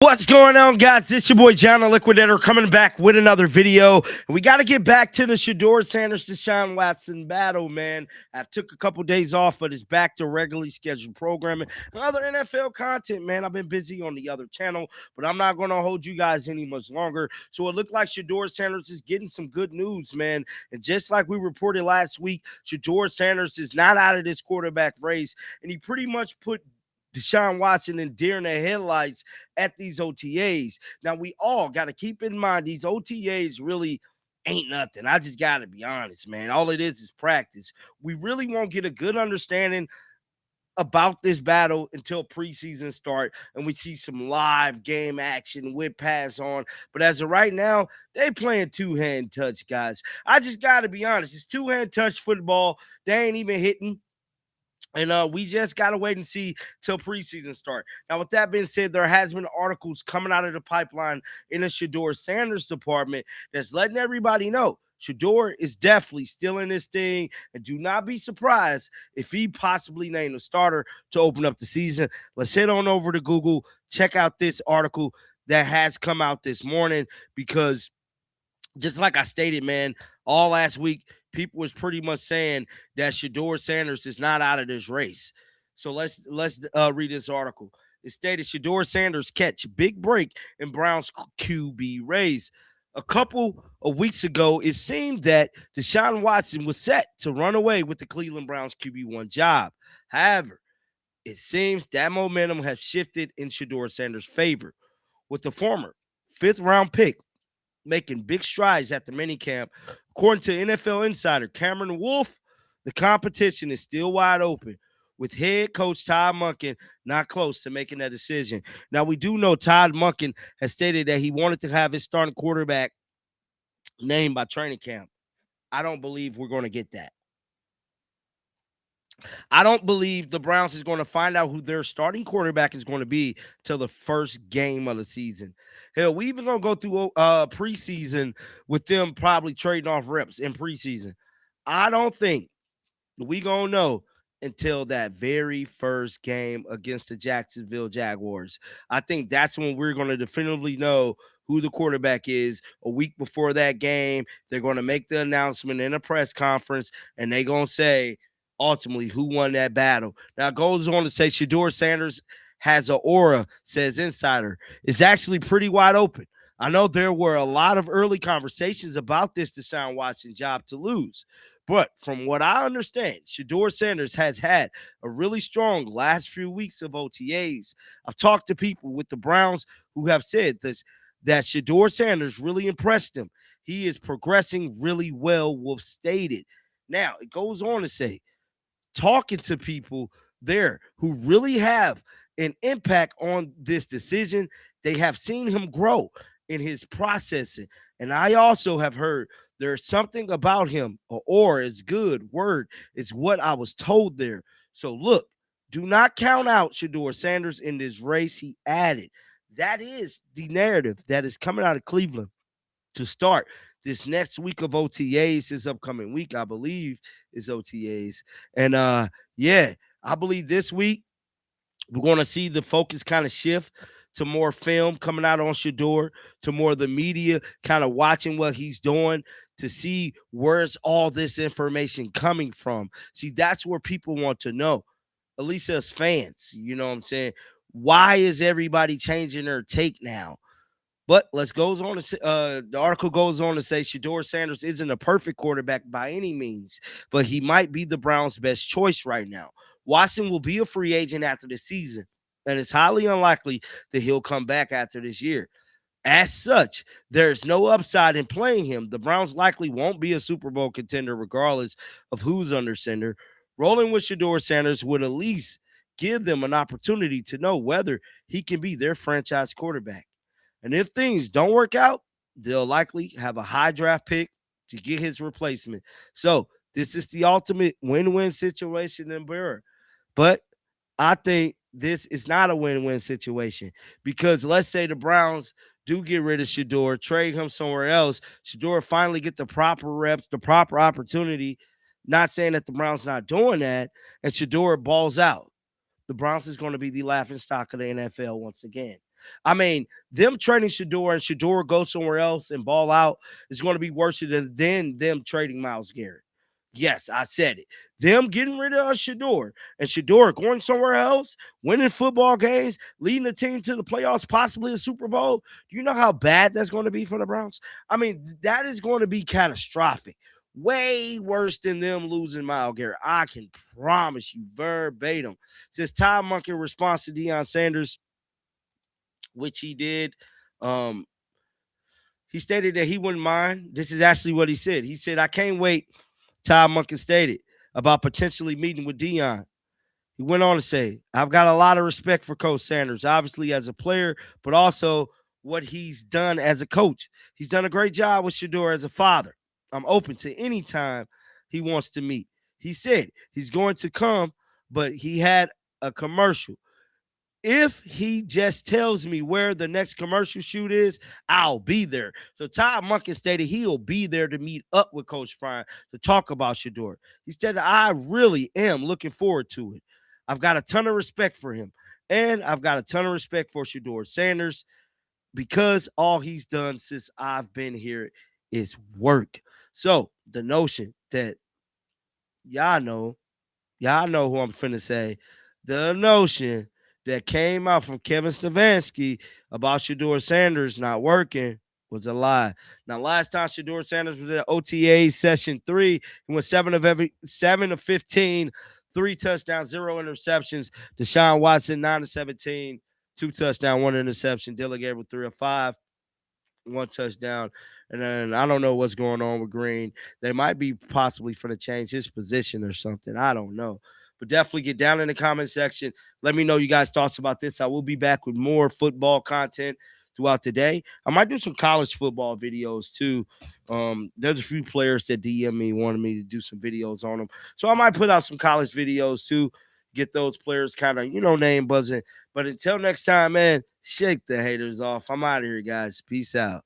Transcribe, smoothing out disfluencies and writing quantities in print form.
What's going on, guys? This your boy John the Liquidator coming back with another video. And we got to get back to the Shedeur Sanders Deshaun Watson battle, man. I took a couple days off, but it's back to regularly scheduled programming and other NFL content, man. I've been busy on the other channel, but I'm not going to hold you guys any much longer. So it looked like Shedeur Sanders is getting some good news, man. And just like we reported last week, Shedeur Sanders is not out of this quarterback race, and he pretty much put Deshaun Watson and deer in the headlights at these OTAs. Now, we all got to keep in mind these OTAs really ain't nothing. I just got to be honest, man. All it is practice. We really won't get a good understanding about this battle until preseason start and we see some live game action with pass on. But as of right now, they playing two-hand touch, guys. I just got to be honest. It's two-hand touch football. They ain't even hitting. And we just got to wait and see till preseason start. Now, with that being said, there has been articles coming out of the pipeline in the Shedeur Sanders department that's letting everybody know Shedeur is definitely still in this thing. And do not be surprised if he possibly named a starter to open up the season. Let's head on over to Google. Check out this article that has come out this morning because just like I stated, man, all last week, people was pretty much saying that Shedeur Sanders is not out of this race. So let's read this article. It stated Shedeur Sanders catch big break in Browns QB race. A couple of weeks ago, it seemed that Deshaun Watson was set to run away with the Cleveland Browns QB1 job. However, it seems that momentum has shifted in Shedeur Sanders' favor, with the former fifth-round pick making big strides at the minicamp. According to NFL insider Cameron Wolfe, the competition is still wide open, with head coach Todd Monken not close to making that decision. Now, we do know Todd Monken has stated that he wanted to have his starting quarterback named by training camp. I don't believe we're going to get that. I don't believe the Browns is going to find out who their starting quarterback is going to be till the first game of the season. Hell, we even going to go through preseason with them probably trading off reps in preseason. I don't think we going to know until that very first game against the Jacksonville Jaguars. I think that's when we're going to definitively know who the quarterback is. A week before that game, they're going to make the announcement in a press conference, and they're going to say, ultimately, who won that battle. Now, it goes on to say Shedeur Sanders has an aura, says insider. It's actually pretty wide open. I know there were a lot of early conversations about this Deshaun Watson job to lose. But from what I understand, Shedeur Sanders has had a really strong last few weeks of OTAs. I've talked to people with the Browns who have said this, that Shedeur Sanders really impressed them. He is progressing really well, Wolf stated. Now, it goes on to say, talking to people there who really have an impact on this decision, they have seen him grow in his processing. And I also have heard there's something about him, or is good word, is what I was told there. So look, do not count out Shedeur Sanders in this race, he added. That is the narrative that is coming out of Cleveland to start this next week of OTAs, this upcoming week, I believe, is OTAs. And yeah, I believe this week we're going to see the focus kind of shift to more film coming out on Shedeur, to more of the media kind of watching what he's doing to see where's all this information coming from. See, that's where people want to know, at least as fans, you know what I'm saying? Why is everybody changing their take now? But let's goes on to say, the article goes on to say Shedeur Sanders isn't a perfect quarterback by any means, but he might be the Browns' best choice right now. Watson will be a free agent after the season, and it's highly unlikely that he'll come back after this year. As such, there's no upside in playing him. The Browns likely won't be a Super Bowl contender regardless of who's under center. Rolling with Shedeur Sanders would at least give them an opportunity to know whether he can be their franchise quarterback. And if things don't work out, they'll likely have a high draft pick to get his replacement. So this is the ultimate win-win situation in Burr. But I think this is not a win-win situation because let's say the Browns do get rid of Shedeur, trade him somewhere else. Shedeur finally get the proper reps, the proper opportunity. Not saying that the Browns not doing that, and Shedeur balls out. The Browns is going to be the laughing stock of the NFL once again. I mean, them trading Shador and Shador go somewhere else and ball out is going to be worse than them trading Myles Garrett. Yes, I said it. Them getting rid of Shador and Shador going somewhere else, winning football games, leading the team to the playoffs, possibly a Super Bowl. Do you know how bad that's going to be for the Browns? I mean, that is going to be catastrophic. Way worse than them losing Myles Garrett. I can promise you verbatim. Says Todd Monk in response to Deion Sanders, which he did. Um, he stated that he wouldn't mind. This is actually what he said. He said, I can't wait, Todd Monken stated, about potentially meeting with Deion. He went on to say, I've got a lot of respect for Coach Sanders, obviously as a player, but also what he's done as a coach. He's done a great job with Shador as a father. I'm open to any time he wants to meet. He said he's going to come, but he had a commercial. If he just tells me where the next commercial shoot is, I'll be there. So Todd Monken stated he'll be there to meet up with Coach Prime to talk about Shador. He said, I really am looking forward to it. I've got a ton of respect for him, and I've got a ton of respect for Shador Sanders because all he's done since I've been here is work. So the notion that y'all know who I'm finna say, the notion that came out from Kevin Stefanski about Shador Sanders not working was a lie. Now, last time Shador Sanders was at OTA session 3, he went 7 of 15, 3 touchdowns, 0 interceptions. Deshaun Watson 9 of 17, 2 touchdowns, 1 interception. Dylan Gabriel 3 of 5, 1 touchdown. And then I don't know what's going on with Green. They might be possibly for to change his position or something. I don't know. But definitely get down in the comment section. Let me know you guys' thoughts about this. I will be back with more football content throughout the day. I might do some college football videos too. There's a few players that DM me, wanted me to do some videos on them. So I might put out some college videos too. Get those players kind of, name buzzing. But until next time, man, shake the haters off. I'm out of here, guys. Peace out.